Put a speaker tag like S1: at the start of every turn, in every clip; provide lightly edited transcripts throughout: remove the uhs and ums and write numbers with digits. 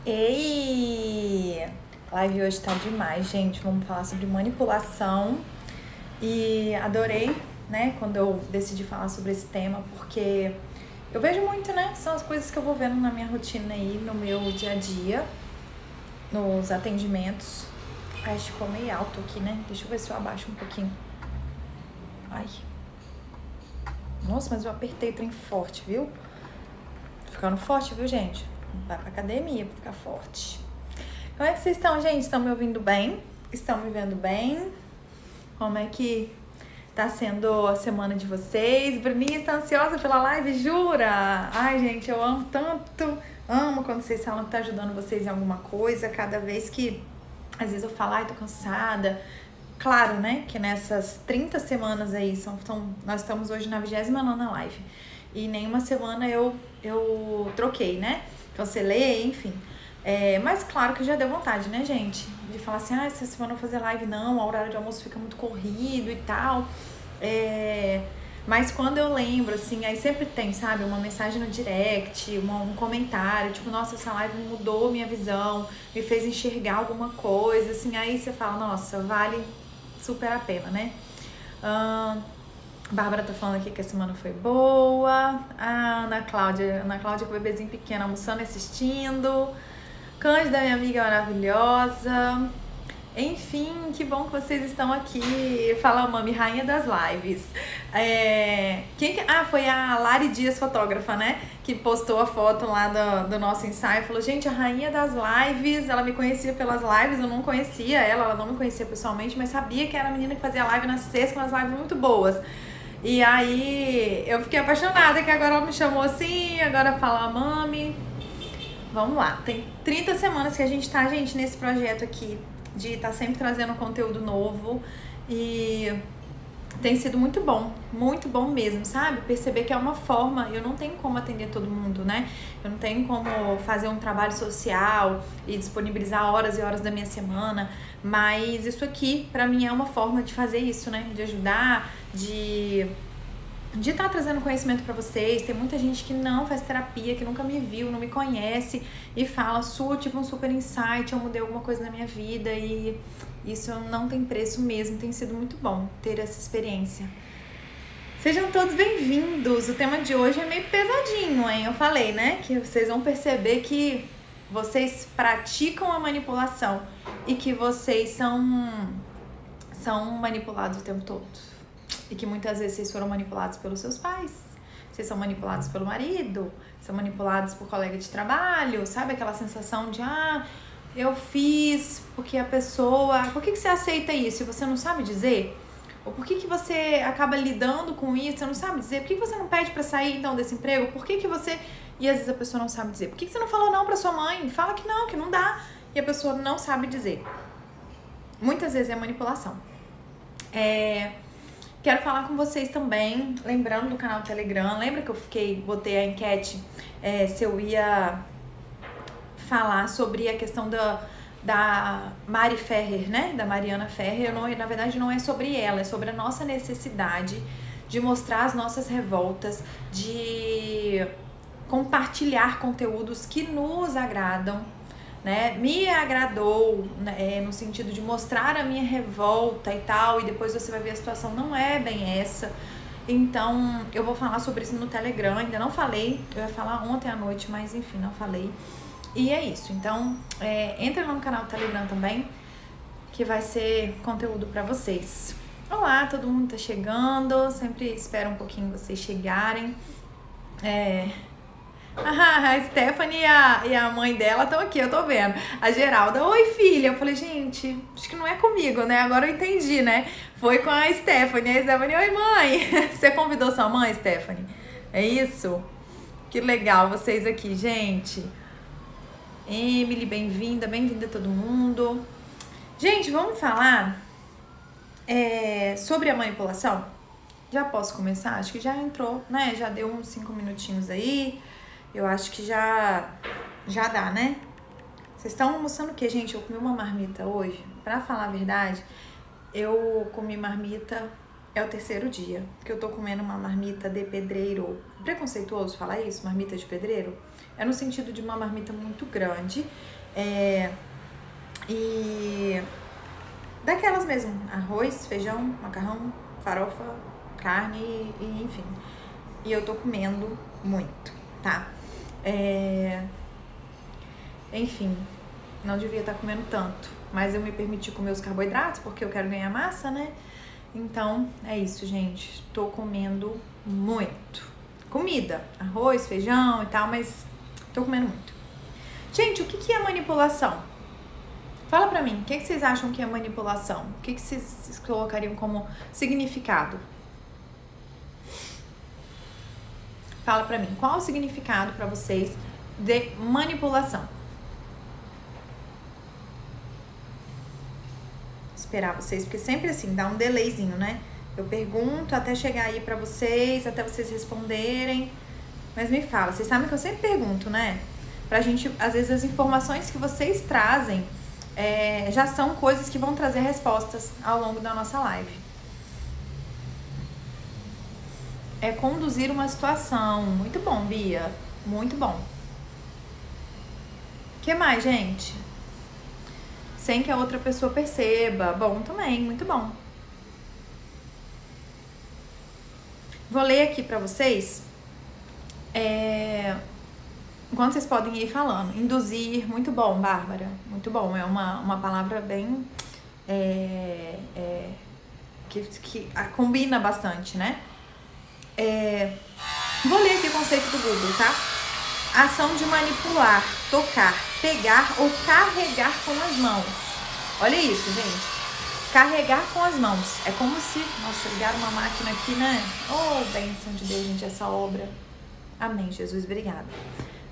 S1: Ei! A live hoje tá demais, gente. Vamos falar sobre manipulação. E adorei, né, quando eu decidi falar sobre esse tema, porque eu vejo muito, né? São as coisas que eu vou vendo na minha rotina aí, no meu dia a dia, nos atendimentos. Ai, ficou meio alto aqui, né? Deixa eu ver se eu abaixo um pouquinho. Ai. Nossa, mas eu apertei o trem forte, viu? Tô ficando forte, viu, gente? Vai pra academia pra ficar forte. Como é que vocês estão, gente? Estão me ouvindo bem? Estão me vendo bem? Como é que tá sendo a semana de vocês? Bruninha está ansiosa pela live, jura? Ai, gente, eu amo tanto. Amo quando vocês falam que tá ajudando vocês em alguma coisa. Cada vez que, às vezes eu falo, ai, tô cansada. Claro, né, que nessas 30 semanas aí, nós estamos hoje na 29ª live. E nenhuma semana eu troquei, né? Cancelei, enfim. Mas claro que já deu vontade, né, gente? De falar assim, essa semana eu vou fazer live, não, a horário de almoço fica muito corrido e tal. Mas quando eu lembro, assim, aí sempre tem, sabe, uma mensagem no direct, um comentário, tipo, nossa, essa live mudou minha visão, me fez enxergar alguma coisa, assim, aí você fala, nossa, vale super a pena, né? Bárbara tá falando aqui que a semana foi boa. A Ana Cláudia com o bebezinho pequeno almoçando e assistindo. Cândida, minha amiga maravilhosa. Enfim, que bom que vocês estão aqui. Fala, mami, rainha das lives. Foi a Lari Dias, fotógrafa, né? Que postou a foto lá do nosso ensaio. Falou, gente, a rainha das lives. Ela me conhecia pelas lives, eu não conhecia ela não me conhecia pessoalmente, mas sabia que era a menina que fazia live na sexta, umas lives muito boas. E aí eu fiquei apaixonada, que agora ela me chamou assim, agora fala, mami. Vamos lá, tem 30 semanas que a gente tá, gente, nesse projeto aqui de estar sempre trazendo conteúdo novo e tem sido muito bom mesmo, sabe? Perceber que é uma forma, eu não tenho como atender todo mundo, né? Eu não tenho como fazer um trabalho social e disponibilizar horas e horas da minha semana, mas isso aqui, pra mim, é uma forma de fazer isso, né? De ajudar, de estar trazendo conhecimento pra vocês. Tem muita gente que não faz terapia, que nunca me viu, não me conhece e fala, Su, tive um super insight, eu mudei alguma coisa na minha vida e isso não tem preço mesmo, tem sido muito bom ter essa experiência. Sejam todos bem-vindos. O tema de hoje é meio pesadinho, hein? Eu falei, né? Que vocês vão perceber que vocês praticam a manipulação e que vocês são manipulados o tempo todo. E que muitas vezes vocês foram manipulados pelos seus pais, vocês são manipulados pelo marido, são manipulados por colega de trabalho, sabe? Aquela sensação de, eu fiz porque a pessoa... Por que você aceita isso e você não sabe dizer? Ou por que você acaba lidando com isso, você não sabe dizer? Por que você não pede pra sair então desse emprego? Por que você... E às vezes a pessoa não sabe dizer. Por que você não falou não pra sua mãe? Fala que não dá. E a pessoa não sabe dizer. Muitas vezes é manipulação. Quero falar com vocês também, lembrando do canal do Telegram. Lembra que eu botei a enquete se eu ia falar sobre a questão da Mari Ferrer, né? Da Mariana Ferrer. Na verdade, não é sobre ela, é sobre a nossa necessidade de mostrar as nossas revoltas, de compartilhar conteúdos que nos agradam, né? Me agradou, no sentido de mostrar a minha revolta e tal, e depois você vai ver a situação não é bem essa. Então eu vou falar sobre isso no Telegram, ainda não falei, eu ia falar ontem à noite, mas enfim, não falei. E é isso, então entra lá no canal do Telegram também, que vai ser conteúdo pra vocês. Olá, todo mundo tá chegando, sempre espero um pouquinho vocês chegarem. A Stephanie e a mãe dela estão aqui, eu tô vendo. A Geralda, oi filha. Eu falei, gente, acho que não é comigo, né? Agora eu entendi, né? Foi com a Stephanie. A Stephanie, oi mãe. Você convidou sua mãe, Stephanie? É isso? Que legal vocês aqui, gente. Emily, bem-vinda todo mundo. Gente, vamos falar sobre a manipulação? Já posso começar? Acho que já entrou, né? Já deu uns 5 minutinhos aí. Eu acho que já dá, né? Vocês estão almoçando o quê, gente? Eu comi uma marmita hoje. Pra falar a verdade, eu comi marmita, é o 3º dia, que eu tô comendo uma marmita de pedreiro. Preconceituoso falar isso? Marmita de pedreiro? É no sentido de uma marmita muito grande. E daquelas mesmo, arroz, feijão, macarrão, farofa, carne e enfim. E eu tô comendo muito, tá? Enfim, não devia estar comendo tanto, mas eu me permiti comer os carboidratos porque eu quero ganhar massa, né? Então, é isso, gente. Tô comendo muito. Comida, arroz, feijão e tal, mas tô comendo muito. Gente, o que é manipulação? Fala pra mim, o que vocês acham que é manipulação? O que vocês colocariam como significado? Fala pra mim, qual o significado pra vocês de manipulação? Esperar vocês, porque sempre assim, dá um delayzinho, né? Eu pergunto até chegar aí pra vocês, até vocês responderem. Mas me fala, vocês sabem que eu sempre pergunto, né? Pra gente, às vezes as informações que vocês trazem já são coisas que vão trazer respostas ao longo da nossa live. É conduzir uma situação. Muito bom, Bia. Muito bom. O que mais, gente? Sem que a outra pessoa perceba. Bom também, muito bom. Vou ler aqui pra vocês. Enquanto vocês podem ir falando. Induzir, muito bom, Bárbara. Muito bom. É uma palavra bem... que combina bastante, né? Vou ler aqui o conceito do Google, tá? Ação de manipular, tocar, pegar ou carregar com as mãos. Olha isso, gente. Carregar com as mãos. É como se... Nossa, ligaram uma máquina aqui, né? Oh, bênção de Deus, gente, essa obra. Amém, Jesus, obrigada.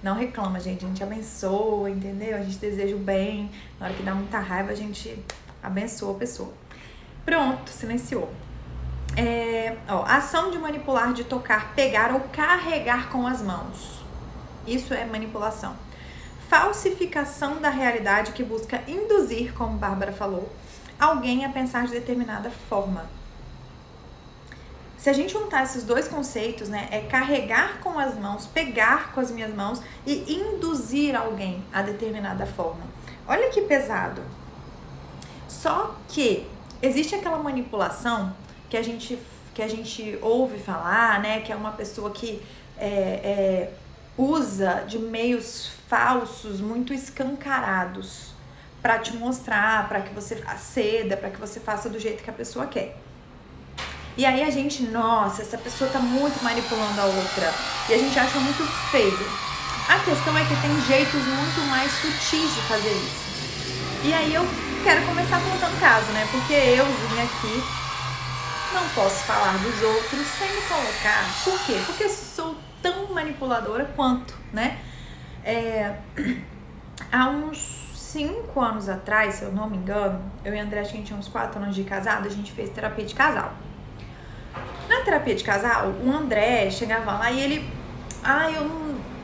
S1: Não reclama, gente. A gente abençoa, entendeu? A gente deseja o bem. Na hora que dá muita raiva, a gente abençoa a pessoa. Pronto, silenciou. Ação de manipular, de tocar, pegar ou carregar com as mãos. Isso é manipulação. Falsificação da realidade que busca induzir, como Bárbara falou, alguém a pensar de determinada forma. Se a gente juntar esses dois conceitos, né, é carregar com as mãos, pegar com as minhas mãos e induzir alguém a determinada forma. Olha que pesado. Só que existe aquela manipulação que a gente ouve falar, né, que é uma pessoa que usa de meios falsos, muito escancarados, para te mostrar, para que você ceda, para que você faça do jeito que a pessoa quer. E aí a gente, nossa, essa pessoa tá muito manipulando a outra. E a gente acha muito feio. A questão é que tem jeitos muito mais sutis de fazer isso. E aí eu quero começar contando caso, né? Porque eu vim aqui, não posso falar dos outros sem me colocar. Por quê? Porque eu sou tão manipuladora quanto, né? Há uns 5 anos atrás, se eu não me engano, eu e a André, a gente tinha uns 4 anos de casado, a gente fez terapia de casal. Na terapia de casal, o André chegava lá e ele... eu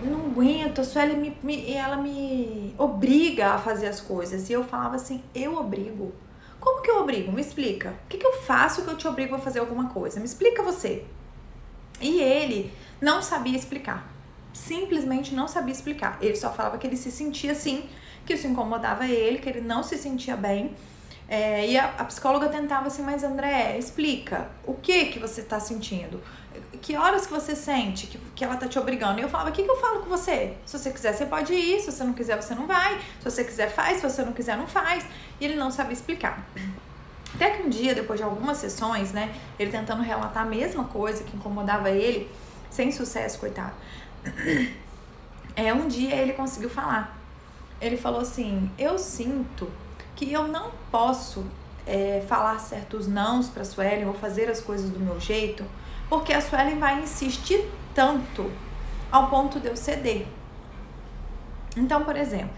S1: não aguento, a Sueli ela me obriga a fazer as coisas. E eu falava assim, eu obrigo? Como que eu obrigo? Me explica. O que eu faço que eu te obrigo a fazer alguma coisa? Me explica você. E ele não sabia explicar. Simplesmente não sabia explicar. Ele só falava que ele se sentia assim, que isso incomodava ele, que ele não se sentia bem. E a psicóloga tentava assim, mas André, explica, o que você tá sentindo? Que horas que você sente que ela tá te obrigando? E eu falava, o que eu falo com você? Se você quiser, você pode ir, se você não quiser, você não vai. Se você quiser, faz, se você não quiser, não faz. E ele não sabia explicar. Até que um dia, depois de algumas sessões, né, ele tentando relatar a mesma coisa que incomodava ele, sem sucesso, coitado. Um dia ele conseguiu falar. Ele falou assim, eu sinto que eu não posso falar certos nãos pra Suelen ou fazer as coisas do meu jeito, porque a Suelen vai insistir tanto ao ponto de eu ceder. Então, por exemplo,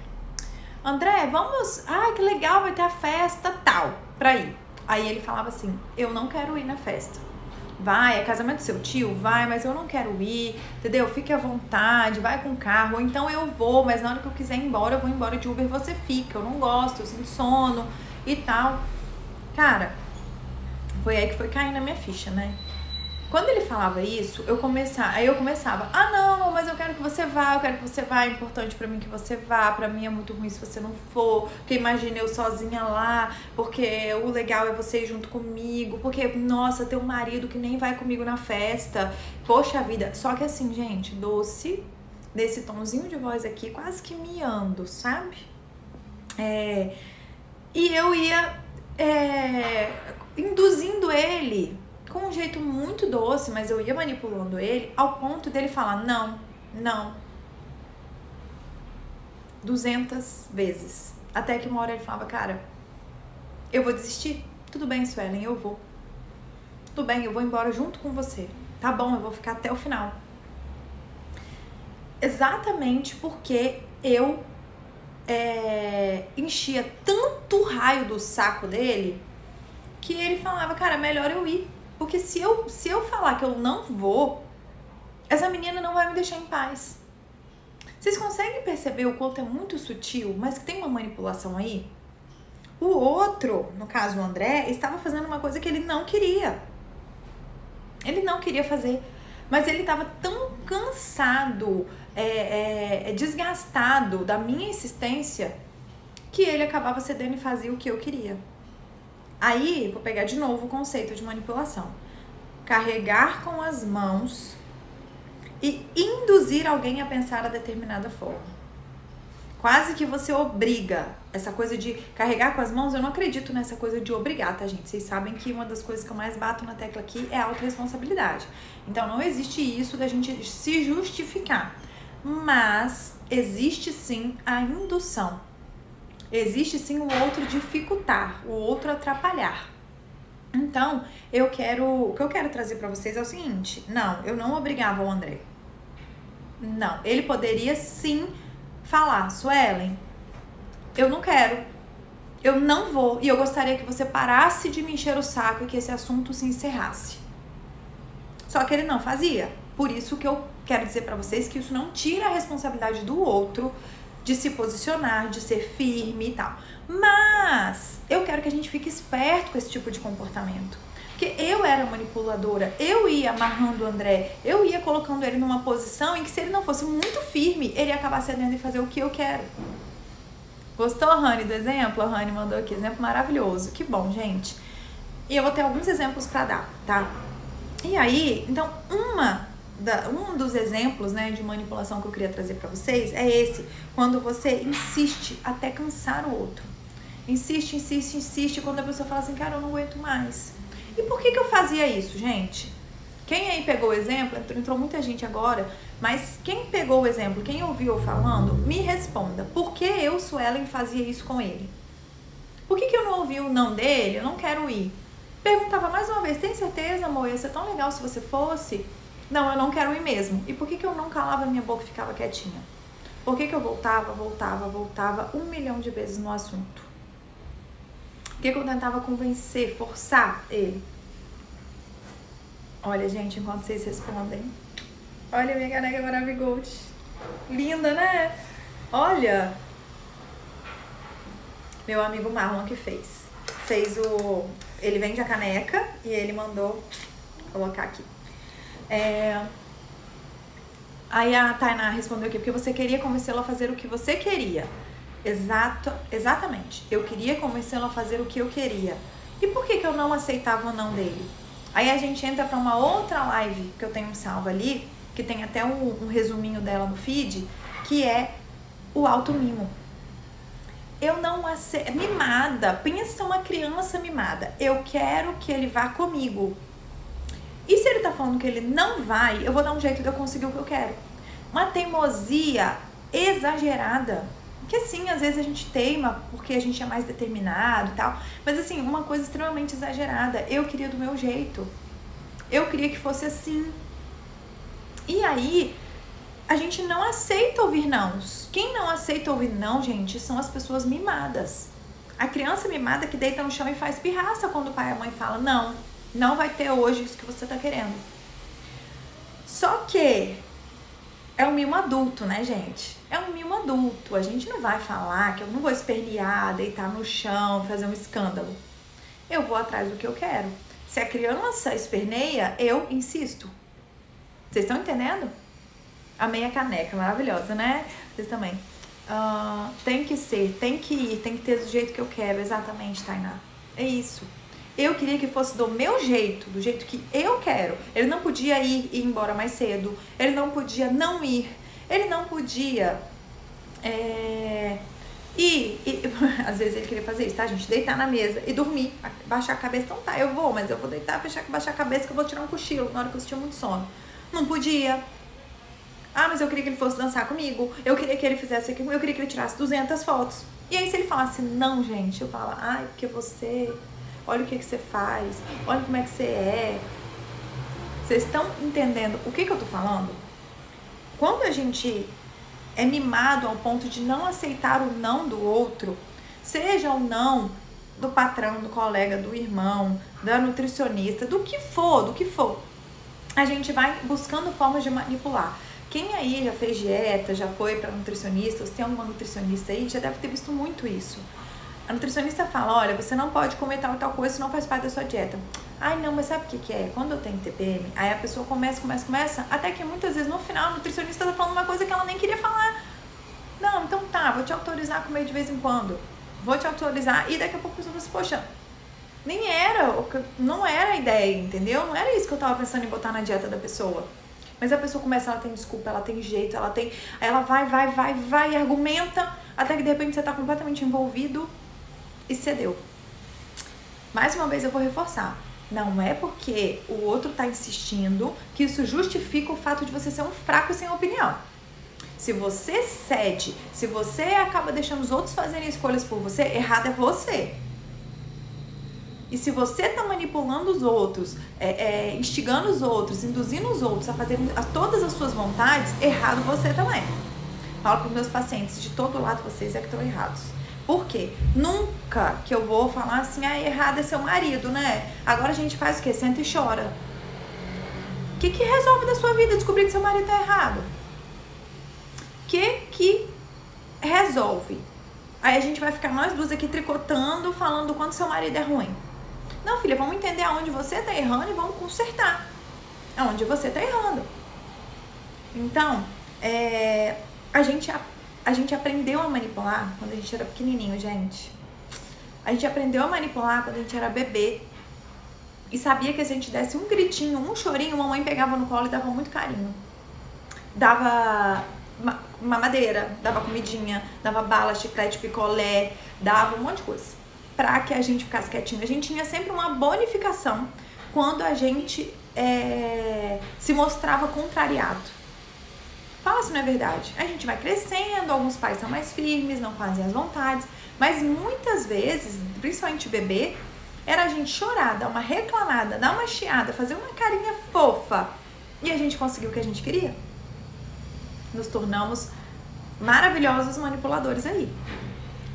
S1: André, vamos... que legal, vai ter a festa tal, pra ir. Aí ele falava assim, eu não quero ir na festa. Vai, é casamento do seu tio? Vai, mas eu não quero ir, entendeu? Fique à vontade, vai com o carro, ou então eu vou, mas na hora que eu quiser ir embora, eu vou embora de Uber e você fica. Eu não gosto, eu sinto sono e tal. Cara, foi aí que foi caindo a minha ficha, né? Quando ele falava isso, aí eu começava, ah não, mas eu quero que você vá, é importante pra mim que você vá, pra mim é muito ruim se você não for, porque imagina eu sozinha lá, porque o legal é você ir junto comigo, porque, nossa, ter um marido que nem vai comigo na festa, poxa vida. Só que assim, gente, doce, desse tomzinho de voz aqui, quase que miando, sabe? E eu ia induzindo ele com um jeito muito doce, mas eu ia manipulando ele ao ponto dele falar não, não, 200 vezes. Até que uma hora ele falava, cara, eu vou desistir. Tudo bem, Suelen, eu vou. Tudo bem, eu vou embora junto com você. Tá bom, eu vou ficar até o final. Exatamente porque eu enchia tanto raio do saco dele que ele falava, cara, melhor eu ir. Porque se eu falar que eu não vou, essa menina não vai me deixar em paz. Vocês conseguem perceber o quanto é muito sutil, mas que tem uma manipulação aí? O outro, no caso o André, estava fazendo uma coisa que ele não queria. Ele não queria fazer. Mas ele estava tão cansado, desgastado da minha insistência, que ele acabava cedendo e fazia o que eu queria. Aí, vou pegar de novo o conceito de manipulação. Carregar com as mãos e induzir alguém a pensar a determinada forma. Quase que você obriga. Essa coisa de carregar com as mãos, eu não acredito nessa coisa de obrigar, tá, gente? Vocês sabem que uma das coisas que eu mais bato na tecla aqui é a autorresponsabilidade. Então, não existe isso da gente se justificar. Mas existe sim a indução. Existe sim o outro dificultar, o outro atrapalhar. Então, o que eu quero trazer pra vocês é o seguinte: não, eu não obrigava o André. Não, ele poderia sim falar, Suelen, eu não quero, eu não vou, e eu gostaria que você parasse de me encher o saco e que esse assunto se encerrasse. Só que ele não fazia. Por isso que eu quero dizer pra vocês que isso não tira a responsabilidade do outro de se posicionar, de ser firme e tal. Mas eu quero que a gente fique esperto com esse tipo de comportamento. Porque eu era manipuladora, eu ia amarrando o André, eu ia colocando ele numa posição em que se ele não fosse muito firme, ele ia acabar cedendo e fazer o que eu quero. Gostou, Rani, do exemplo? A Rani mandou aqui, exemplo maravilhoso. Que bom, gente. E eu vou ter alguns exemplos pra dar, tá? E aí, então, um dos exemplos, né, de manipulação que eu queria trazer pra vocês é esse, quando você insiste até cansar o outro. Insiste, quando a pessoa fala assim, cara, eu não aguento mais. E por que eu fazia isso, gente? Quem aí pegou o exemplo, entrou muita gente agora, mas quem pegou o exemplo, quem ouviu eu falando, me responda. Por que eu, Suelen, fazia isso com ele? Por que eu não ouvi o não dele? Eu não quero ir. Perguntava mais uma vez, tem certeza, amor? Ia ser tão legal se você fosse? Não, eu não quero ir mesmo. E por que eu não calava minha boca e ficava quietinha? Por que eu voltava 1 milhão de vezes no assunto? Por que eu tentava convencer, forçar ele? Olha, gente, enquanto vocês respondem. Olha a minha caneca Maravigold. Linda, né? Olha. Meu amigo Marlon que fez. Ele vende a caneca e ele mandou colocar aqui. Aí a Tainá respondeu aqui, porque você queria convencê-lo a fazer o que você queria. Exatamente. Eu queria convencê-lo a fazer o que eu queria. E por que eu não aceitava o não dele? Aí a gente entra pra uma outra live que eu tenho salva ali, que tem até um resuminho dela no feed, que é o automimo. Eu não aceito. Mimada. Pensa uma criança mimada. Eu quero que ele vá comigo. E se ele tá falando que ele não vai, eu vou dar um jeito de eu conseguir o que eu quero. Uma teimosia exagerada. Que sim, às vezes a gente teima porque a gente é mais determinado e tal. Mas assim, uma coisa extremamente exagerada. Eu queria do meu jeito. Eu queria que fosse assim. E aí, a gente não aceita ouvir nãos. Quem não aceita ouvir não, gente, são as pessoas mimadas. A criança mimada que deita no chão e faz pirraça quando o pai e a mãe falam, não, não vai ter hoje isso que você tá querendo. Só que é um mimo adulto, né, gente? É um mimo adulto. A gente não vai falar que eu não vou espernear, deitar no chão, fazer um escândalo. Eu vou atrás do que eu quero. Se a criança esperneia, eu insisto. Vocês estão entendendo? A meia caneca, maravilhosa, né? Vocês também. Tem que ser, tem que ir, tem que ter do jeito que eu quero. Exatamente, Tainá. É isso. Eu queria que fosse do meu jeito, do jeito que eu quero. Ele não podia ir embora mais cedo. Ele não podia não ir. Ele não podia... às vezes ele queria fazer isso, tá, gente? Deitar na mesa e dormir, baixar a cabeça. Então tá, eu vou, mas eu vou deitar, baixar a cabeça que eu vou tirar um cochilo na hora que eu tinha muito sono. Não podia. Ah, mas eu queria que ele fosse dançar comigo. Eu queria que ele fizesse aquilo. Eu queria que ele tirasse 200 fotos. E aí se ele falasse, não, gente, eu falo, ai, porque você... Olha o que você faz. Olha como é que você é. Vocês estão entendendo o que eu tô falando? Quando a gente é mimado ao ponto de não aceitar o não do outro, seja o não do patrão, do colega, do irmão, da nutricionista, do que for, a gente vai buscando formas de manipular. Quem aí já fez dieta, já foi pra nutricionista, ou se tem alguma nutricionista aí, já deve ter visto muito isso. A nutricionista fala, olha, você não pode comer tal e tal coisa, isso não faz parte da sua dieta. Ai, não, mas sabe o que é? Quando eu tenho TPM, aí a pessoa começa, até que muitas vezes no final a nutricionista tá falando uma coisa que ela nem queria falar. Não, então tá, vou te autorizar a comer de vez em quando. Vou te autorizar, e daqui a pouco a pessoa fala assim, poxa, não era a ideia, entendeu? Não era isso que eu tava pensando em botar na dieta da pessoa. Mas a pessoa começa, ela tem desculpa, ela tem jeito, ela vai, argumenta, até que de repente você tá completamente envolvido e cedeu. Mais uma vez eu vou reforçar. Não é porque o outro tá insistindo que isso justifica o fato de você ser um fraco sem opinião. Se você cede, se você acaba deixando os outros fazerem escolhas por você, errado é você. E se você tá manipulando os outros, instigando os outros, induzindo os outros a fazerem todas as suas vontades, errado você também. Falo para os meus pacientes, de todo lado vocês é que estão errados. Por quê? Nunca que eu vou falar assim, errado é seu marido, né? Agora a gente faz o quê? Senta e chora. O que resolve da sua vida descobrir que seu marido tá errado? O que resolve? Aí a gente vai ficar nós duas aqui tricotando, falando do quanto seu marido é ruim. Não, filha, vamos entender aonde você tá errando e vamos consertar. Aonde você tá errando. Então, a gente aprendeu a manipular quando a gente era pequenininho, gente. A gente aprendeu a manipular quando a gente era bebê. E sabia que se a gente desse um gritinho, um chorinho, a mamãe pegava no colo e dava muito carinho. Dava mamadeira, dava comidinha, dava bala, chiclete, picolé, dava um monte de coisa pra que a gente ficasse quietinho. A gente tinha sempre uma bonificação quando a gente se mostrava contrariado. Fala se não é verdade. A gente vai crescendo, alguns pais são mais firmes, não fazem as vontades, mas muitas vezes, principalmente bebê, era a gente chorar, dar uma reclamada, dar uma chiada, fazer uma carinha fofa e a gente conseguiu o que a gente queria. Nos tornamos maravilhosos manipuladores aí.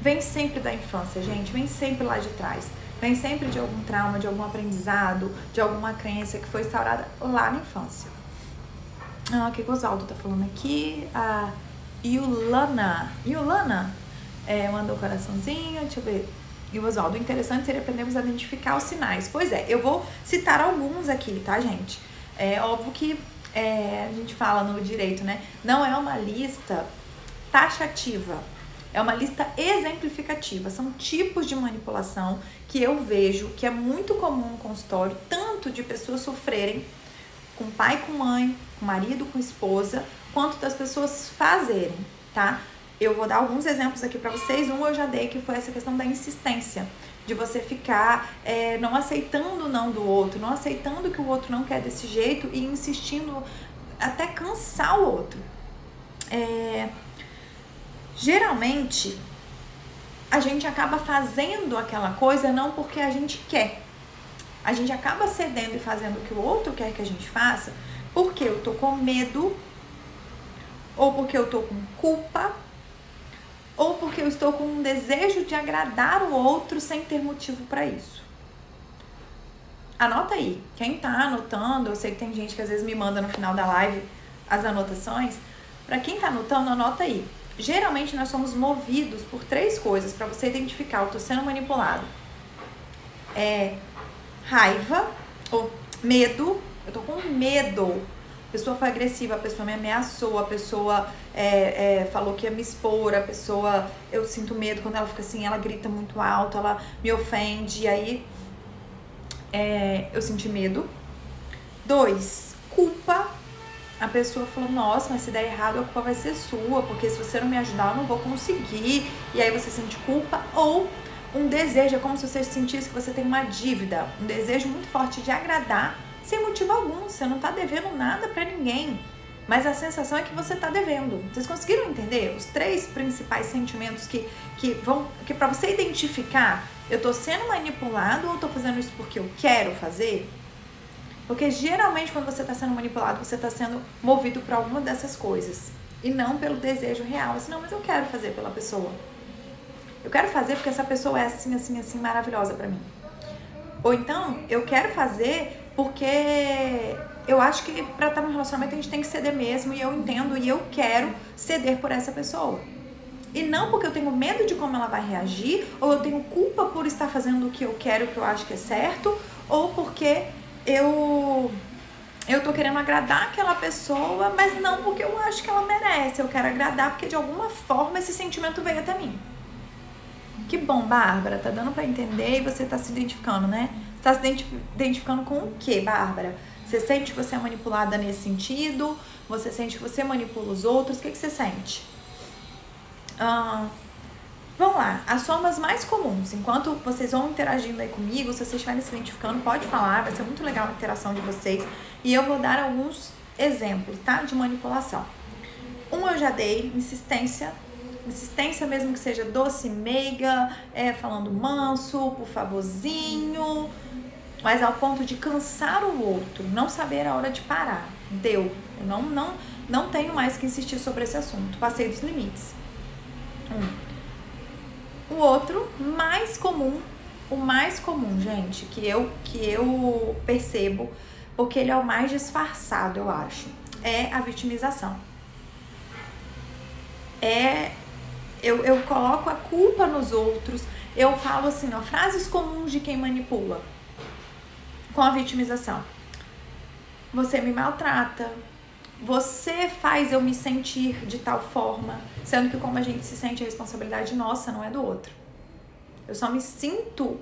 S1: Vem sempre da infância, gente, vem sempre lá de trás. Vem sempre de algum trauma, de algum aprendizado, de alguma crença que foi instaurada lá na infância. O que o Oswaldo tá falando aqui? A Yulana mandou um coraçãozinho, deixa eu ver. E o Oswaldo, interessante seria aprendermos a identificar os sinais. Pois é, eu vou citar alguns aqui, tá, gente? É óbvio que a gente fala no direito, né? Não é uma lista taxativa, é uma lista exemplificativa. São tipos de manipulação que eu vejo que é muito comum no consultório, tanto de pessoas sofrerem com pai, com mãe, com marido, com esposa, quanto das pessoas fazerem, tá? Eu vou dar alguns exemplos aqui pra vocês. Um eu já dei, que foi essa questão da insistência, de você ficar não aceitando o não do outro, não aceitando que o outro não quer desse jeito e insistindo até cansar o outro. Geralmente, a gente acaba fazendo aquela coisa não porque a gente quer. A gente acaba cedendo e fazendo o que o outro quer que a gente faça porque eu tô com medo, ou porque eu tô com culpa, ou porque eu estou com um desejo de agradar o outro sem ter motivo para isso. Anota aí. Quem tá anotando, eu sei que tem gente que às vezes me manda no final da live as anotações. Para quem tá anotando, anota aí. Geralmente nós somos movidos por 3 coisas para você identificar, eu tô sendo manipulado. Raiva, Ou medo, eu tô com medo. A pessoa foi agressiva, a pessoa me ameaçou, a pessoa falou que ia me expor, a pessoa, eu sinto medo quando ela fica assim, ela grita muito alto, ela me ofende, aí eu senti medo. 2, culpa. A pessoa falou, nossa, mas se der errado a culpa vai ser sua, porque se você não me ajudar eu não vou conseguir. E aí você sente culpa. Ou um desejo, é como se você sentisse que você tem uma dívida, um desejo muito forte de agradar, sem motivo algum. Você não tá devendo nada pra ninguém, mas a sensação é que você tá devendo. Vocês conseguiram entender os 3 principais sentimentos que pra você identificar, eu tô sendo manipulado ou eu tô fazendo isso porque eu quero fazer? Porque geralmente quando você está sendo manipulado, você está sendo movido por alguma dessas coisas. E não pelo desejo real. Assim, não, mas eu quero fazer pela pessoa. Eu quero fazer porque essa pessoa é assim, assim, assim, maravilhosa pra mim. Ou então, eu quero fazer porque eu acho que pra estar num relacionamento a gente tem que ceder mesmo. E eu entendo e eu quero ceder por essa pessoa. E não porque eu tenho medo de como ela vai reagir, ou eu tenho culpa por estar fazendo o que eu quero, o que eu acho que é certo, ou porque eu tô querendo agradar aquela pessoa, mas não porque eu acho que ela merece. Eu quero agradar porque de alguma forma esse sentimento veio até mim. Que bom, Bárbara, tá dando pra entender e você tá se identificando, né? Você tá se identificando com o quê, Bárbara? Você sente que você é manipulada nesse sentido? Você sente que você manipula os outros? O que você sente? Vamos lá, as formas mais comuns. Enquanto vocês vão interagindo aí comigo, se vocês estiverem se identificando, pode falar, vai ser muito legal a interação de vocês. E eu vou dar alguns exemplos, tá? De manipulação. Eu já dei, insistência mesmo que seja doce, meiga, falando manso, por favorzinho, mas ao ponto de cansar o outro, não saber a hora de parar. Deu, eu não tenho mais que insistir sobre esse assunto, passei dos limites. O outro, o mais comum, gente, que eu percebo, porque ele é o mais disfarçado, eu acho, é a vitimização. Eu coloco a culpa nos outros, eu falo assim, ó, frases comuns de quem manipula com a vitimização. Você me maltrata, você faz eu me sentir de tal forma, sendo que como a gente se sente, a responsabilidade nossa, não é do outro. Eu só me sinto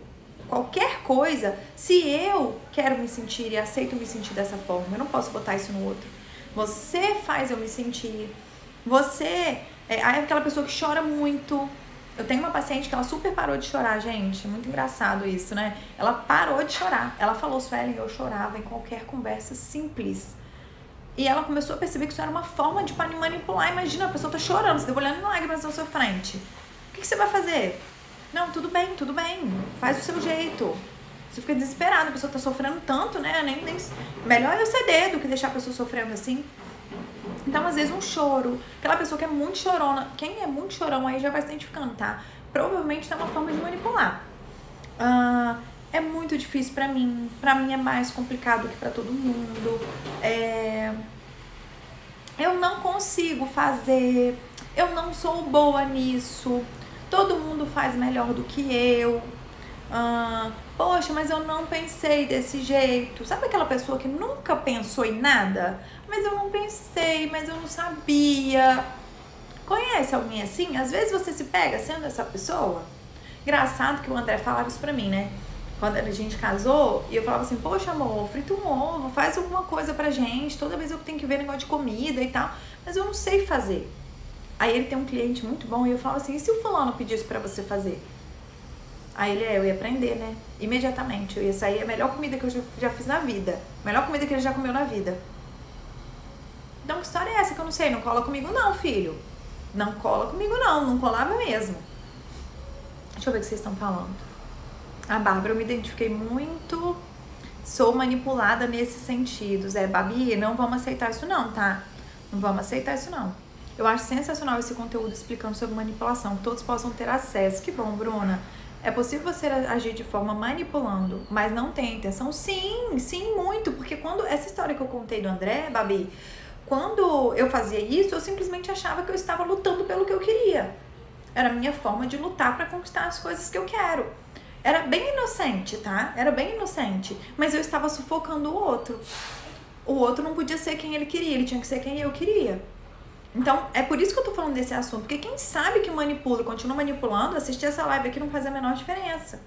S1: qualquer coisa se eu quero me sentir e aceito me sentir dessa forma. Eu não posso botar isso no outro. Você faz eu me sentir. Você é aquela pessoa que chora muito. Eu tenho uma paciente que ela super parou de chorar, gente. Muito engraçado isso, né? Ela parou de chorar. Ela falou, Suelen, eu chorava em qualquer conversa simples. E ela começou a perceber que isso era uma forma de manipular. Imagina, a pessoa tá chorando, você tá olhando em lágrimas na sua frente. O que você vai fazer? Não, tudo bem, faz do seu jeito. Você fica desesperado, a pessoa tá sofrendo tanto, né? Melhor eu ceder do que deixar a pessoa sofrendo assim. Então, às vezes, um choro. Aquela pessoa que é muito chorona, quem é muito chorão aí já vai se identificando, tá? Provavelmente isso é uma forma de manipular. É muito difícil pra mim é mais complicado que pra todo mundo. Eu não consigo fazer, eu não sou boa nisso, todo mundo faz melhor do que eu. Poxa, mas eu não pensei desse jeito. Sabe aquela pessoa que nunca pensou em nada? Mas eu não pensei, mas eu não sabia. Conhece alguém assim? Às vezes você se pega sendo essa pessoa. Engraçado que o André falava isso pra mim, né? Quando a gente casou, e eu falava assim, poxa amor, frita um ovo, faz alguma coisa pra gente. Toda vez eu tenho que ver negócio de comida e tal. Mas eu não sei fazer. Aí ele tem um cliente muito bom e eu falo assim, e se o fulano pedisse pra você fazer? Aí ele, eu ia aprender, né? Imediatamente. Eu ia sair a melhor comida que eu já fiz na vida. A melhor comida que ele já comeu na vida. Então, que história é essa que eu não sei? Não cola comigo não, filho. Não cola comigo não colava mesmo. Deixa eu ver o que vocês estão falando. A Bárbara, eu me identifiquei muito, sou manipulada nesses sentidos. Babi, não vamos aceitar isso não, tá? Não vamos aceitar isso não. Eu acho sensacional esse conteúdo explicando sobre manipulação, que todos possam ter acesso. Que bom, Bruna. É possível você agir de forma manipulando, mas não tem intenção? Sim, muito. Porque quando essa história que eu contei do André, Babi, quando eu fazia isso, eu simplesmente achava que eu estava lutando pelo que eu queria. Era a minha forma de lutar para conquistar as coisas que eu quero. Era bem inocente, tá? Era bem inocente. Mas eu estava sufocando o outro. O outro não podia ser quem ele queria, ele tinha que ser quem eu queria. Então, é por isso que eu tô falando desse assunto. Porque quem sabe que manipula e continua manipulando, assistir essa live aqui não faz a menor diferença.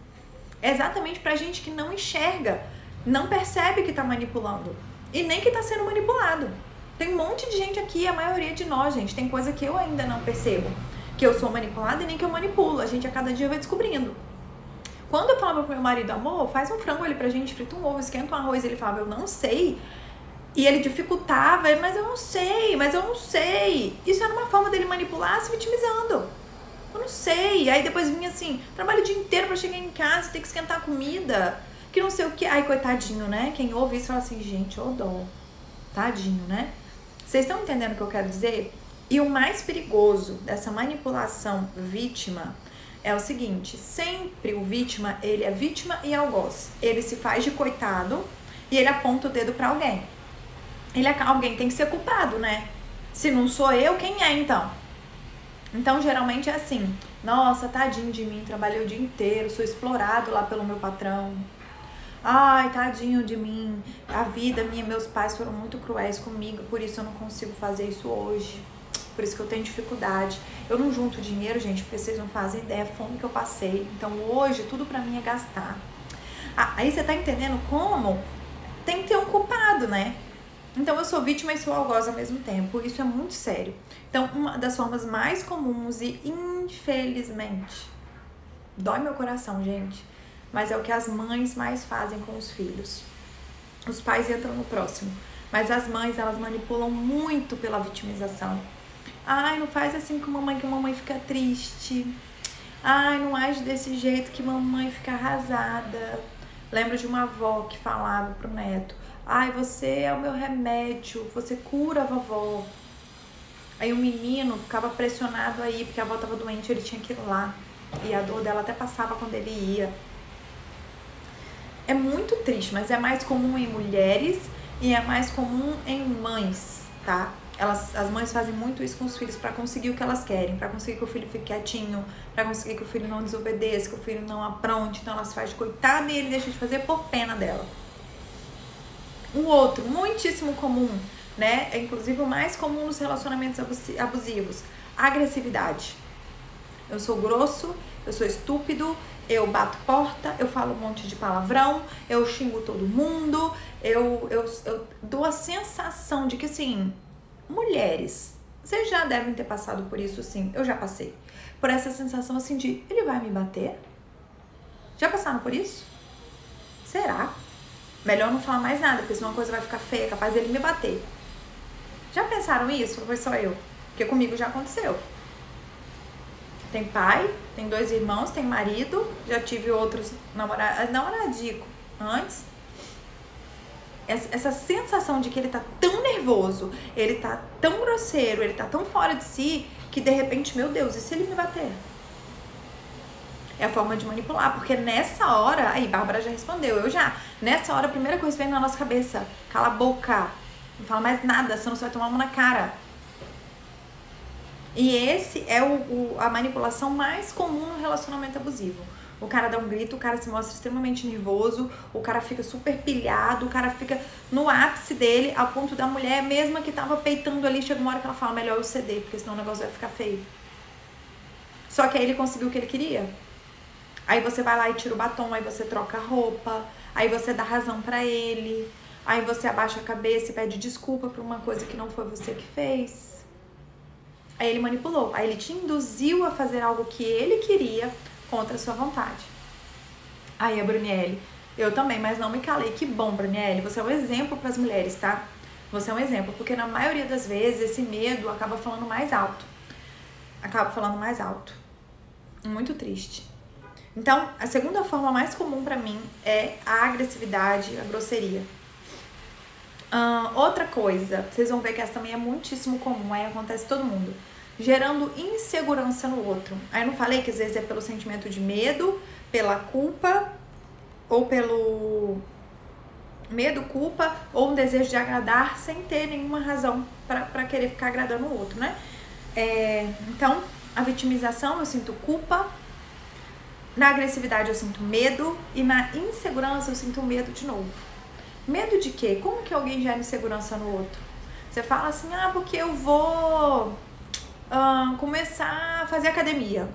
S1: É exatamente pra gente que não enxerga, não percebe que tá manipulando. E nem que tá sendo manipulado. Tem um monte de gente aqui, a maioria de nós, gente, tem coisa que eu ainda não percebo. Que eu sou manipulada e nem que eu manipulo. A gente a cada dia vai descobrindo. Quando eu falava pro meu marido, amor, faz um frango ali pra gente, frita um ovo, esquenta um arroz, ele falava, eu não sei. E ele dificultava, mas eu não sei, mas eu não sei. Isso era uma forma dele manipular, se vitimizando. Eu não sei. Aí depois vinha assim, trabalho o dia inteiro pra chegar em casa, ter que esquentar comida, que não sei o que. Ai, coitadinho, né? Quem ouve isso fala assim, gente, ô dó. Tadinho, né? Vocês estão entendendo o que eu quero dizer? E o mais perigoso dessa manipulação vítima é o seguinte, sempre o vítima, ele é vítima e algoz. Ele se faz de coitado e ele aponta o dedo pra alguém. Alguém tem que ser culpado, né? Se não sou eu, quem é então? Então, geralmente é assim, nossa, tadinho de mim, trabalhei o dia inteiro, sou explorado lá pelo meu patrão. Ai, tadinho de mim, a vida minha, meus pais foram muito cruéis comigo, por isso eu não consigo fazer isso hoje. Por isso que eu tenho dificuldade. Eu não junto dinheiro, gente, porque vocês não fazem ideia, a fome que eu passei. Então, hoje, tudo pra mim é gastar. Aí você tá entendendo como tem que ter um culpado, né? Então, eu sou vítima e sou algoz ao mesmo tempo. Isso é muito sério. Então, uma das formas mais comuns e, infelizmente, dói meu coração, gente, mas é o que as mães mais fazem com os filhos. Os pais entram no próximo, mas as mães, elas manipulam muito pela vitimização. Ai, não faz assim com mamãe que mamãe fica triste. Ai, não age desse jeito que mamãe fica arrasada. Lembro de uma avó que falava pro neto, ai, você é o meu remédio, você cura a vovó. Aí o menino ficava pressionado aí, porque a avó tava doente, ele tinha que ir lá. E a dor dela até passava quando ele ia. É muito triste, mas é mais comum em mulheres e é mais comum em mães, tá? As mães fazem muito isso com os filhos pra conseguir o que elas querem, pra conseguir que o filho fique quietinho, pra conseguir que o filho não desobedeça, que o filho não apronte, então elas fazem de coitada e ele deixa de fazer por pena dela. Um outro, muitíssimo comum, né? É inclusive o mais comum nos relacionamentos abusivos, agressividade. Eu sou grosso, eu sou estúpido, eu bato porta, eu falo um monte de palavrão, eu xingo todo mundo, eu dou a sensação de que, assim, mulheres, vocês já devem ter passado por isso, sim, eu já passei. Por essa sensação, assim, de, ele vai me bater? Já passaram por isso? Será? Melhor não falar mais nada, porque senão a coisa vai ficar feia, capaz dele me bater. Já pensaram isso? Ou foi só eu? Porque comigo já aconteceu. Tem pai, tem 2 irmãos, tem marido, já tive outros namoradico antes. Essa sensação de que ele tá tão nervoso, ele tá tão grosseiro, ele tá tão fora de si, que de repente, meu Deus, e se ele me bater? É a forma de manipular, porque nessa hora, aí Bárbara já respondeu, eu já, nessa hora a primeira coisa que vem na nossa cabeça, cala a boca, não fala mais nada, senão você vai tomar uma na cara. E esse é a manipulação mais comum no relacionamento abusivo. O cara dá um grito, o cara se mostra extremamente nervoso, o cara fica super pilhado, o cara fica no ápice dele, ao ponto da mulher, mesmo que tava peitando ali, chega uma hora que ela fala, melhor eu ceder, porque senão o negócio vai ficar feio. Só que aí ele conseguiu o que ele queria. Aí você vai lá e tira o batom, aí você troca a roupa, aí você dá razão pra ele, aí você abaixa a cabeça e pede desculpa por uma coisa que não foi você que fez. Aí ele manipulou, aí ele te induziu a fazer algo que ele queria contra a sua vontade. Aí a Brunielle, eu também, mas não me calei. Que bom, Brunielle, você é um exemplo para as mulheres, tá? Você é um exemplo, porque na maioria das vezes esse medo acaba falando mais alto. Muito triste. Então, a segunda forma mais comum pra mim é a agressividade, a grosseria. Outra coisa, vocês vão ver que essa também é muitíssimo comum, aí acontece todo mundo. Gerando insegurança no outro. Aí eu não falei que às vezes é pelo sentimento de medo, pela culpa, ou pelo medo, culpa, ou um desejo de agradar sem ter nenhuma razão pra querer ficar agradando o outro, né? Então, a vitimização, eu sinto culpa, Na agressividade eu sinto medo e na insegurança eu sinto medo de novo. Medo de quê? Como que alguém gera insegurança no outro? Você fala assim, porque eu vou começar a fazer academia.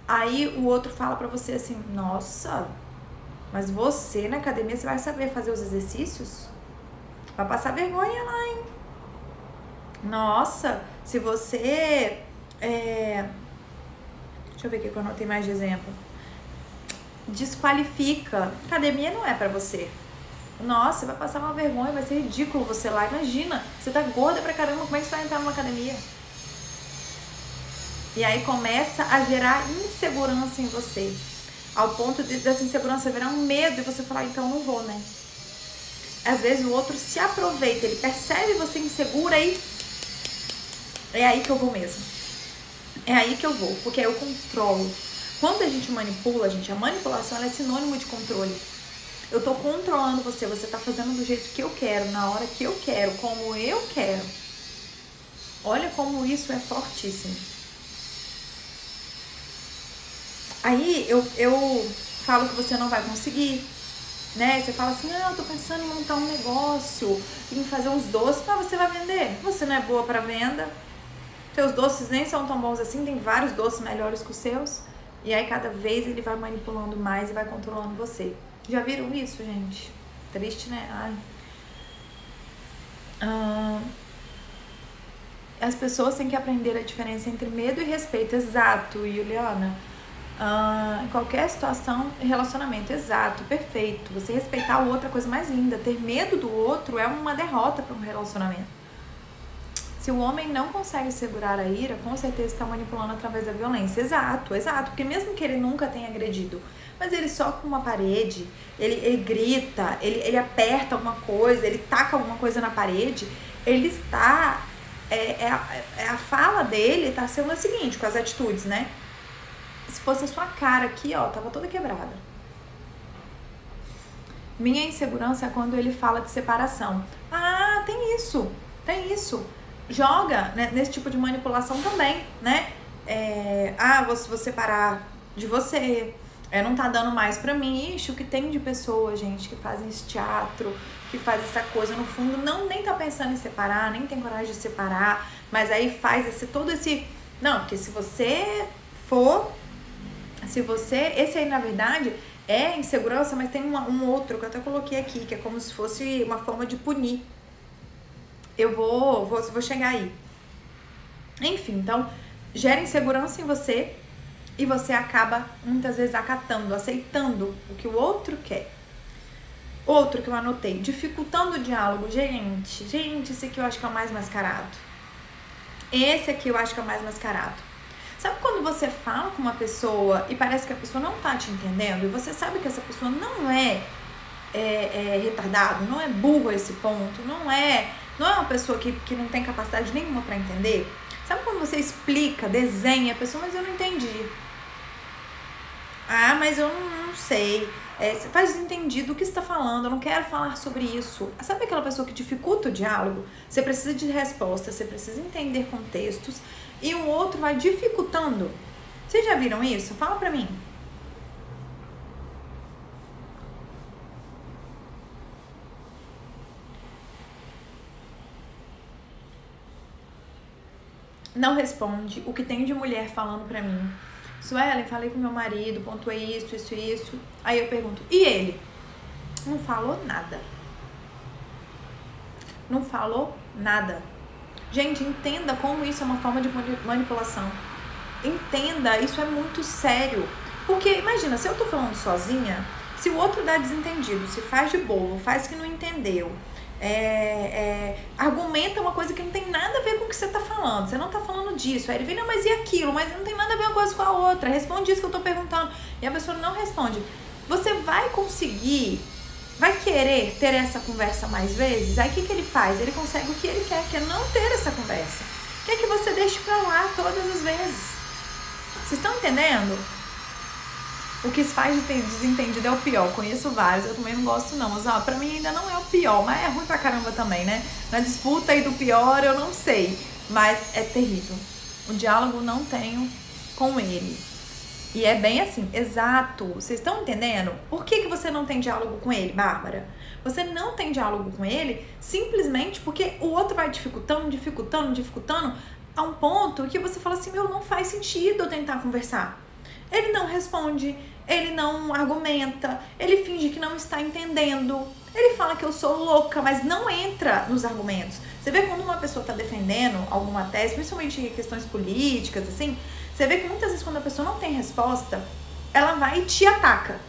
S1: Aí o outro fala pra você assim, nossa, mas você na academia você vai saber fazer os exercícios? Vai passar vergonha lá, hein? Nossa, se você... Deixa eu ver aqui que eu anotei mais de exemplo. Desqualifica. Academia não é pra você. Nossa, vai passar uma vergonha, vai ser ridículo você lá. Imagina, você tá gorda pra caramba, como é que você vai entrar numa academia? E aí começa a gerar insegurança em você. Ao ponto dessa insegurança virar um medo e você falar, então não vou, né? Às vezes o outro se aproveita, ele percebe você insegura e é aí que eu vou mesmo. É aí que eu vou, porque eu controlo. Quando a gente manipula, a manipulação ela é sinônimo de controle. Eu tô controlando você, você tá fazendo do jeito que eu quero, na hora que eu quero, como eu quero. Olha como isso é fortíssimo. Aí eu falo que você não vai conseguir, né? Você fala assim, eu tô pensando em montar um negócio, em fazer uns doces, mas você vai vender. Você não é boa pra venda. Seus doces nem são tão bons assim, tem vários doces melhores que os seus. E aí cada vez ele vai manipulando mais e vai controlando você. Já viram isso, gente? Triste, né? As pessoas têm que aprender a diferença entre medo e respeito. Exato, Juliana. Em qualquer situação, relacionamento, exato, perfeito. Você respeitar o outro é a coisa mais linda. Ter medo do outro é uma derrota para um relacionamento. Se o homem não consegue segurar a ira, com certeza está manipulando através da violência. Exato, exato. Porque mesmo que ele nunca tenha agredido, mas ele só com uma parede, ele grita, ele aperta alguma coisa, ele taca alguma coisa na parede, ele está... a fala dele está sendo a seguinte, com as atitudes, né? Se fosse a sua cara aqui, ó, tava toda quebrada. Minha insegurança é quando ele fala de separação. Tem isso, tem isso. Joga, né, nesse tipo de manipulação também, né? Vou separar de você, não tá dando mais pra mim. Ixi, o que tem de pessoas, gente, que fazem esse teatro, que faz essa coisa, no fundo, nem tá pensando em separar, nem tem coragem de separar, mas aí faz todo esse... Não, porque se você for... Esse aí, na verdade, é insegurança, mas tem um outro que eu até coloquei aqui, que é como se fosse uma forma de punir. Eu vou chegar aí. Enfim, então, gera insegurança em você e você acaba, muitas vezes, acatando, aceitando o que o outro quer. Outro que eu anotei, dificultando o diálogo. Gente, esse aqui eu acho que é o mais mascarado. Esse aqui eu acho que é o mais mascarado. Sabe quando você fala com uma pessoa e parece que a pessoa não tá te entendendo? E você sabe que essa pessoa não é retardado, não é burro a esse ponto, não é uma pessoa que não tem capacidade nenhuma pra entender? Sabe quando você explica, desenha a pessoa, mas eu não entendi. Mas eu não sei. Você faz desentendido do que você tá falando, eu não quero falar sobre isso. Sabe aquela pessoa que dificulta o diálogo? Você precisa de respostas, você precisa entender contextos e o outro vai dificultando. Vocês já viram isso? Fala pra mim. Não responde. O que tem de mulher falando pra mim? Suelen, falei com meu marido, pontuei isso. Aí eu pergunto, e ele? Não falou nada. Não falou nada. Gente, entenda como isso é uma forma de manipulação. Entenda, isso é muito sério. Porque, imagina, se eu tô falando sozinha, se o outro dá desentendido, se faz de bobo, faz que não entendeu, argumenta uma coisa que não tem nada a ver com o que você tá falando, você não tá falando disso, aí ele vem, não, mas e aquilo? Mas não tem nada a ver uma coisa com a outra, responde isso que eu tô perguntando, e a pessoa não responde. Você vai conseguir, vai querer ter essa conversa mais vezes? Aí o que ele faz? Ele consegue o que ele quer, que é não ter essa conversa, quer que você deixe pra lá todas as vezes. Vocês estão entendendo? O que se faz de ter desentendido é o pior. Conheço vários, eu também não gosto não. Mas pra mim ainda não é o pior, mas é ruim pra caramba também, né? Na disputa aí do pior eu não sei, mas é terrível. O diálogo não tenho com ele. E é bem assim, exato. Vocês estão entendendo? Por que você não tem diálogo com ele, Bárbara? Você não tem diálogo com ele simplesmente porque o outro vai dificultando, dificultando, dificultando, a um ponto que você fala assim, meu, não faz sentido eu tentar conversar. Ele não responde, ele não argumenta, ele finge que não está entendendo. Ele fala que eu sou louca, mas não entra nos argumentos. Você vê quando uma pessoa está defendendo alguma tese, principalmente em questões políticas, assim, você vê que muitas vezes quando a pessoa não tem resposta, ela vai e te ataca.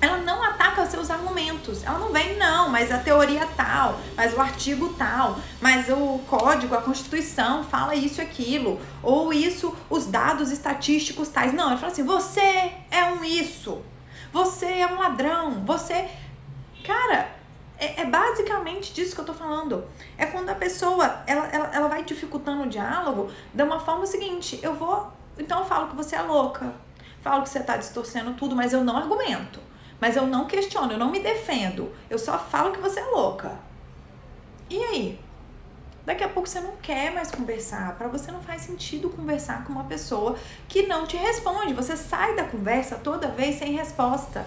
S1: Ela não ataca os seus argumentos. Ela não vem, não, mas a teoria tal, mas o artigo tal, mas o código, a Constituição fala isso e aquilo, ou isso, os dados estatísticos tais. Não, ela fala assim, você é um isso, você é um ladrão, você... Cara, é basicamente disso que eu tô falando. É quando a pessoa, ela vai dificultando o diálogo de uma forma seguinte, então eu falo que você é louca, falo que você tá distorcendo tudo, mas eu não argumento. Mas eu não questiono, eu não me defendo. Eu só falo que você é louca. E aí? Daqui a pouco você não quer mais conversar. Pra você não faz sentido conversar com uma pessoa que não te responde. Você sai da conversa toda vez sem resposta.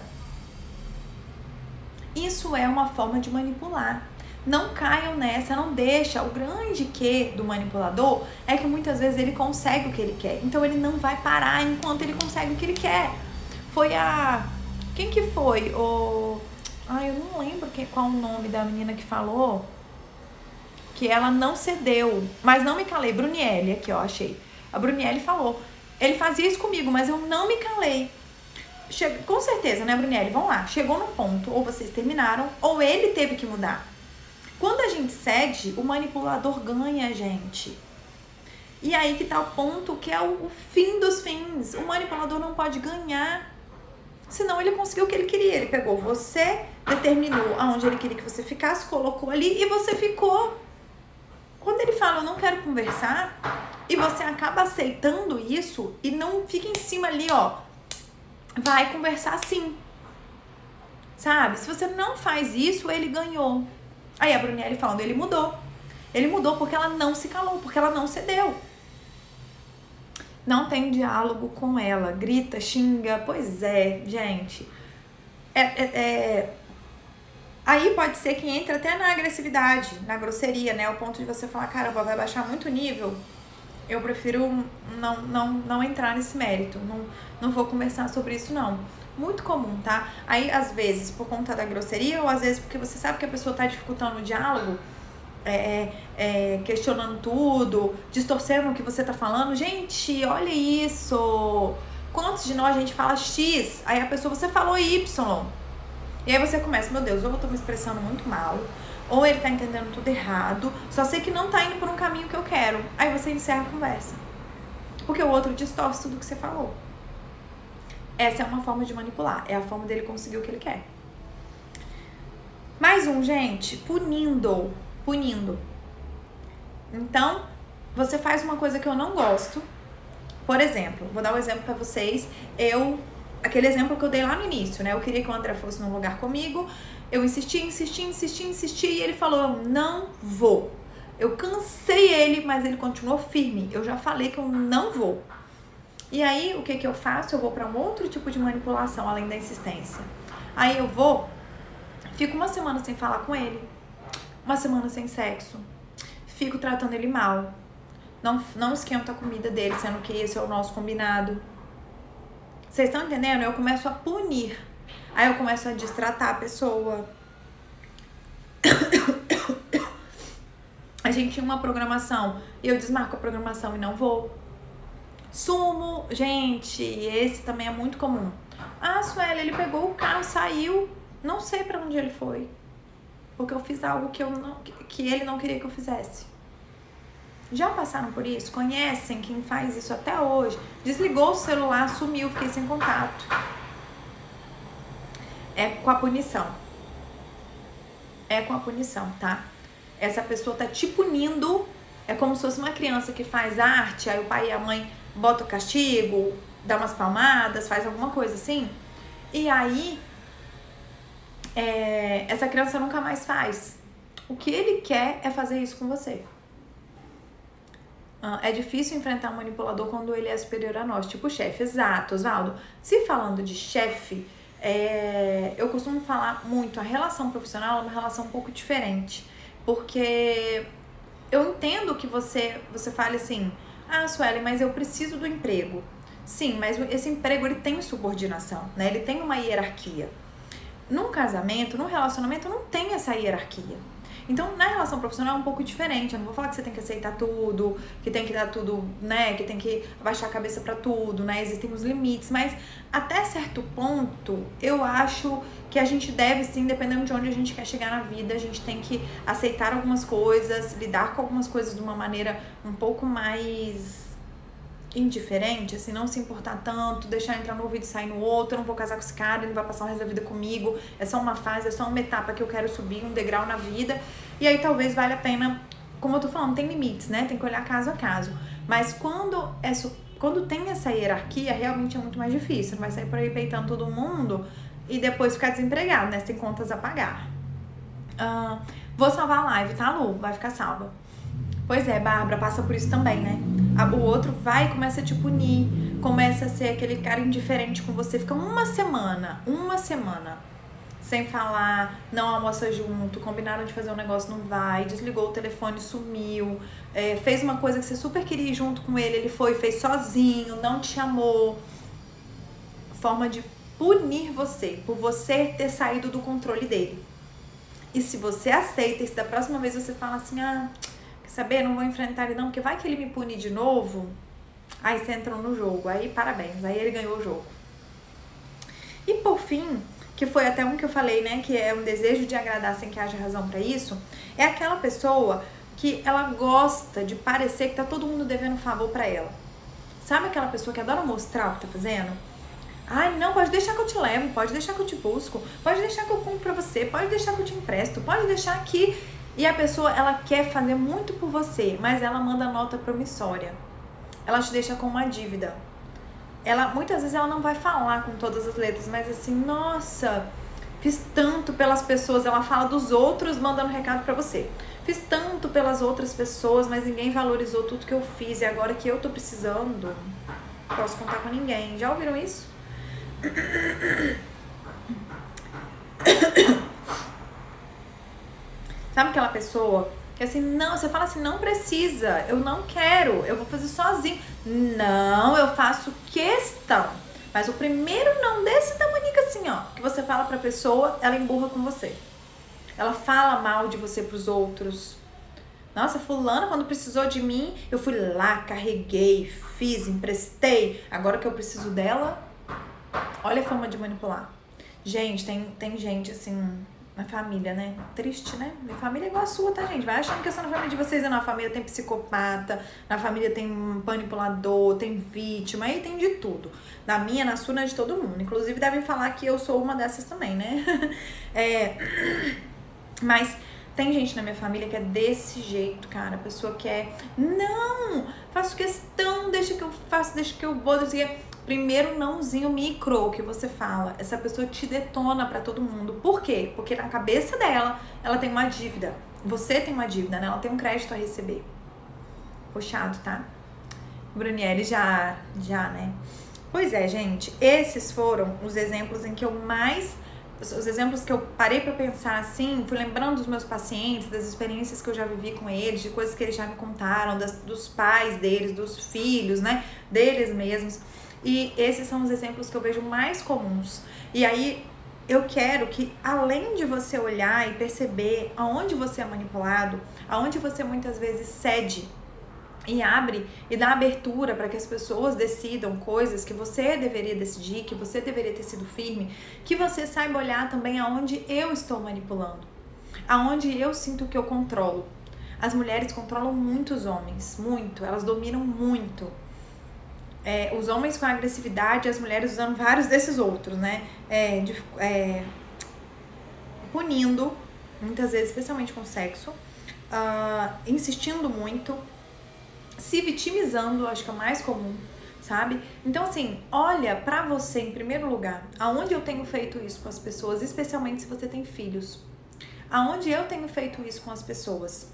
S1: Isso é uma forma de manipular. Não caiam nessa, não deixa. O grande quê do manipulador é que muitas vezes ele consegue o que ele quer. Então ele não vai parar enquanto ele consegue o que ele quer. Quem que foi? Eu não lembro qual o nome da menina que falou que ela não cedeu, mas não me calei. Brunielli, aqui ó, achei. A Brunielli falou, ele fazia isso comigo, mas eu não me calei. Com certeza, né, Brunielli? Vamos lá, chegou no ponto, ou vocês terminaram, ou ele teve que mudar. Quando a gente cede, o manipulador ganha, gente. E aí que tá o ponto, que é o fim dos fins. O manipulador não pode ganhar. Senão ele conseguiu o que ele queria. Ele pegou você, determinou aonde ele queria que você ficasse, colocou ali e você ficou. Quando ele fala, eu não quero conversar, e você acaba aceitando isso e não fica em cima ali, ó, vai conversar sim. Sabe? Se você não faz isso, ele ganhou. Aí a Brunielli falando, ele mudou. Ele mudou porque ela não se calou, porque ela não cedeu. Não tem diálogo com ela, grita, xinga, pois é, gente. Aí pode ser que entre até na agressividade, na grosseria, né? O ponto de você falar, caramba, vai baixar muito o nível. Eu prefiro não entrar nesse mérito, não vou conversar sobre isso, não. Muito comum, tá? Aí, às vezes, por conta da grosseria, ou às vezes porque você sabe que a pessoa tá dificultando o diálogo, questionando tudo, distorcendo o que você tá falando. Gente, olha isso! Quantos de nós a gente fala X, aí a pessoa, você falou Y. E aí você começa, meu Deus, ou eu tô me expressando muito mal, ou ele tá entendendo tudo errado, só sei que não tá indo por um caminho que eu quero. Aí você encerra a conversa. Porque o outro distorce tudo que você falou. Essa é uma forma de manipular, é a forma dele conseguir o que ele quer. Mais um, gente, punindo. Então, você faz uma coisa que eu não gosto. Por exemplo, vou dar um exemplo pra vocês. Aquele exemplo que eu dei lá no início, né? Eu queria que o André fosse num lugar comigo. Eu insisti, e ele falou, não vou. Eu cansei ele, mas ele continuou firme. Eu já falei que eu não vou. E aí, o que eu faço? Eu vou pra um outro tipo de manipulação, além da insistência. Aí eu fico uma semana sem falar com ele. Uma semana sem sexo. Fico tratando ele mal. Não esquento a comida dele, sendo que esse é o nosso combinado. Vocês estão entendendo? Eu começo a punir. Aí eu começo a destratar a pessoa. A gente tinha uma programação e eu desmarco a programação e não vou. Sumo. Gente, esse também é muito comum. Ah, Sueli, ele pegou o carro, saiu. Não sei pra onde ele foi. Porque eu fiz algo que ele não queria que eu fizesse. Já passaram por isso? Conhecem quem faz isso até hoje? Desligou o celular, sumiu, fiquei sem contato. É com a punição. É com a punição, tá? Essa pessoa tá te punindo. É como se fosse uma criança que faz arte, aí o pai e a mãe botam o castigo, dá umas palmadas, faz alguma coisa assim. E aí, essa criança nunca mais faz. O que ele quer é fazer isso com você. É difícil enfrentar um manipulador quando ele é superior a nós, tipo chefe. Exato, Osvaldo. Se falando de chefe, eu costumo falar muito, a relação profissional é uma relação um pouco diferente. Porque eu entendo que você fale assim, Suelen, mas eu preciso do emprego. Sim, mas esse emprego ele tem subordinação, né? Ele tem uma hierarquia. Num casamento, num relacionamento, não tem essa hierarquia. Então, na relação profissional é um pouco diferente. Eu não vou falar que você tem que aceitar tudo, que tem que dar tudo, né? Que tem que abaixar a cabeça pra tudo, né? Existem os limites, mas até certo ponto, eu acho que a gente deve sim, dependendo de onde a gente quer chegar na vida, a gente tem que aceitar algumas coisas, lidar com algumas coisas de uma maneira um pouco mais indiferente, assim, não se importar tanto, deixar entrar no ouvido e sair no outro, eu não vou casar com esse cara, ele não vai passar o resto da vida comigo, é só uma fase, é só uma etapa que eu quero subir, um degrau na vida, e aí talvez valha a pena, como eu tô falando, tem limites, né, tem que olhar caso a caso, mas quando tem essa hierarquia, realmente é muito mais difícil, não vai sair por aí peitando todo mundo e depois ficar desempregado, né, você tem contas a pagar. Vou salvar a live, tá, Lu? Vai ficar salva. Pois é, Bárbara, passa por isso também, né? O outro vai e começa a te punir, começa a ser aquele cara indiferente com você, fica uma semana, sem falar, não almoça junto, combinaram de fazer um negócio, não vai, desligou o telefone, sumiu, fez uma coisa que você super queria ir junto com ele fez sozinho, não te chamou. Forma de punir você, por você ter saído do controle dele. E se você aceita, e se da próxima vez você fala assim, quer saber, não vou enfrentar ele não, porque vai que ele me pune de novo, aí você entrou no jogo, aí parabéns, aí ele ganhou o jogo. E por fim, que foi até um que eu falei, né, que é um desejo de agradar sem que haja razão pra isso, é aquela pessoa que ela gosta de parecer que tá todo mundo devendo favor pra ela. Sabe aquela pessoa que adora mostrar o que tá fazendo? Ai, não, pode deixar que eu te levo, pode deixar que eu te busco, pode deixar que eu compro pra você, pode deixar que eu te empresto, pode deixar que... E a pessoa, ela quer fazer muito por você, mas ela manda nota promissória. Ela te deixa com uma dívida. Muitas vezes ela não vai falar com todas as letras, mas assim, nossa, fiz tanto pelas pessoas. Ela fala dos outros mandando recado pra você. Fiz tanto pelas outras pessoas, mas ninguém valorizou tudo que eu fiz. E agora que eu tô precisando, não posso contar com ninguém. Já ouviram isso? Sabe aquela pessoa que assim, não, você fala assim, não precisa, eu não quero, eu vou fazer sozinho. Não, eu faço questão. Mas o primeiro não desse tamanica assim, ó, que você fala pra pessoa, ela emburra com você. Ela fala mal de você pros outros. Nossa, fulana, quando precisou de mim, eu fui lá, carreguei, fiz, emprestei. Agora que eu preciso dela, olha a forma de manipular. Gente, tem gente assim... Na família, né? Triste, né? Minha família é igual a sua, tá, gente? Vai achando que é só na família de vocês. Na família tem psicopata, na família tem manipulador, tem vítima, aí tem de tudo. Na minha, na sua, na de todo mundo. Inclusive, devem falar que eu sou uma dessas também, né? Mas tem gente na minha família que é desse jeito, cara. A pessoa que é, não, faço questão, deixa que eu faço, deixa que eu vou, deixa que... Primeiro nãozinho micro que você fala, essa pessoa te detona pra todo mundo. Por quê? Porque na cabeça dela, ela tem uma dívida. Você tem uma dívida, né? Ela tem um crédito a receber. Puxado, tá? Brunieri já, né? Pois é, gente. Esses foram os exemplos em que eu mais... Os exemplos que eu parei pra pensar assim, fui lembrando dos meus pacientes, das experiências que eu já vivi com eles, de coisas que eles já me contaram, dos pais deles, dos filhos, né? Deles mesmos. E esses são os exemplos que eu vejo mais comuns. E aí, eu quero que, além de você olhar e perceber aonde você é manipulado, aonde você muitas vezes cede e abre e dá abertura para que as pessoas decidam coisas que você deveria decidir, que você deveria ter sido firme, que você saiba olhar também aonde eu estou manipulando, aonde eu sinto que eu controlo. As mulheres controlam muito os homens, muito, elas dominam muito. Os homens com agressividade, as mulheres usando vários desses outros, né? Punindo, muitas vezes, especialmente com sexo, insistindo muito, se vitimizando, acho que é o mais comum, sabe? Então, assim, olha pra você em primeiro lugar, aonde eu tenho feito isso com as pessoas, especialmente se você tem filhos. Aonde eu tenho feito isso com as pessoas.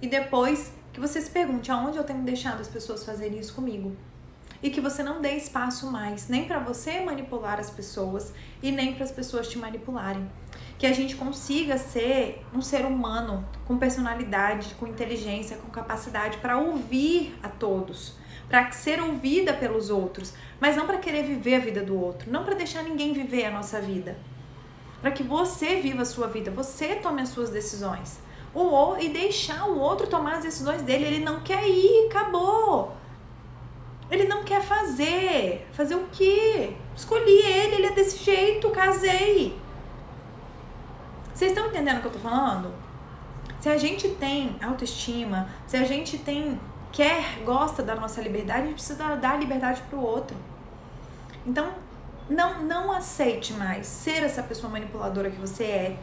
S1: E depois, que você se pergunte aonde eu tenho deixado as pessoas fazerem isso comigo. E que você não dê espaço mais, nem para você manipular as pessoas e nem para as pessoas te manipularem. Que a gente consiga ser um ser humano com personalidade, com inteligência, com capacidade para ouvir a todos, para ser ouvida pelos outros, mas não para querer viver a vida do outro, não para deixar ninguém viver a nossa vida. Para que você viva a sua vida, você tome as suas decisões. E deixar o outro tomar as decisões dele. Ele não quer ir, acabou. Ele não quer fazer. Fazer o quê? Escolhi ele é desse jeito, casei. Vocês estão entendendo o que eu tô falando? Se a gente tem autoestima, se a gente gosta da nossa liberdade, a gente precisa dar liberdade pro outro. Então, não aceite mais ser essa pessoa manipuladora que você é,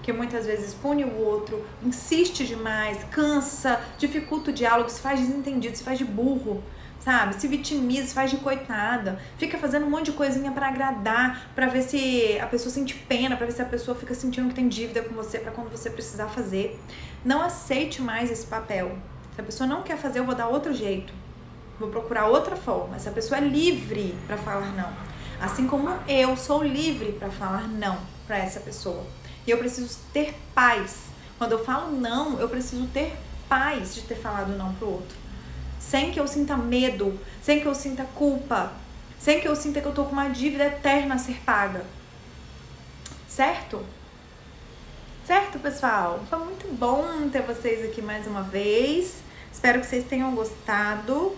S1: que muitas vezes pune o outro, insiste demais, cansa, dificulta o diálogo, se faz desentendido, se faz de burro, sabe? Se vitimiza, se faz de coitada, fica fazendo um monte de coisinha pra agradar, pra ver se a pessoa sente pena, pra ver se a pessoa fica sentindo que tem dívida com você pra quando você precisar fazer. Não aceite mais esse papel. Se a pessoa não quer fazer, eu vou dar outro jeito, vou procurar outra forma. Essa pessoa é livre pra falar não, assim como eu sou livre pra falar não pra essa pessoa. E eu preciso ter paz. Quando eu falo não, eu preciso ter paz de ter falado não pro outro. Sem que eu sinta medo, sem que eu sinta culpa, sem que eu sinta que eu tô com uma dívida eterna a ser paga. Certo? Certo, pessoal? Foi muito bom ter vocês aqui mais uma vez. Espero que vocês tenham gostado.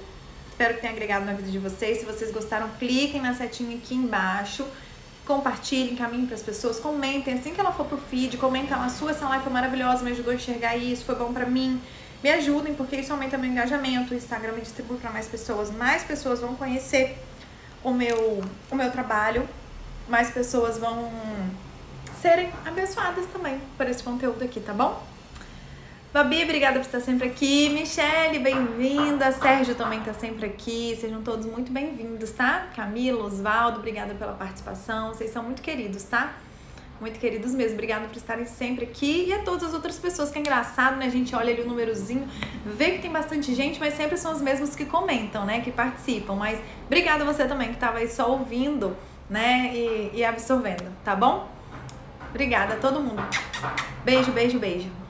S1: Espero que tenha agregado na vida de vocês. Se vocês gostaram, cliquem na setinha aqui embaixo. Compartilhem, encaminhem para as pessoas, comentem assim que ela for pro feed, comenta lá, essa live foi maravilhosa, me ajudou a enxergar isso, foi bom pra mim. Me ajudem, porque isso aumenta meu engajamento, o Instagram me distribui para mais pessoas vão conhecer o meu trabalho, mais pessoas vão serem abençoadas também por esse conteúdo aqui, tá bom? Babi, obrigada por estar sempre aqui. Michele, bem-vinda. Sérgio também está sempre aqui. Sejam todos muito bem-vindos, tá? Camila, Osvaldo, obrigada pela participação. Vocês são muito queridos, tá? Muito queridos mesmo. Obrigada por estarem sempre aqui. E a todas as outras pessoas, que é engraçado, né? A gente olha ali o númerozinho, vê que tem bastante gente, mas sempre são os mesmos que comentam, né? Que participam. Mas obrigada a você também que estava aí só ouvindo, né? E absorvendo, tá bom? Obrigada a todo mundo. Beijo, beijo, beijo.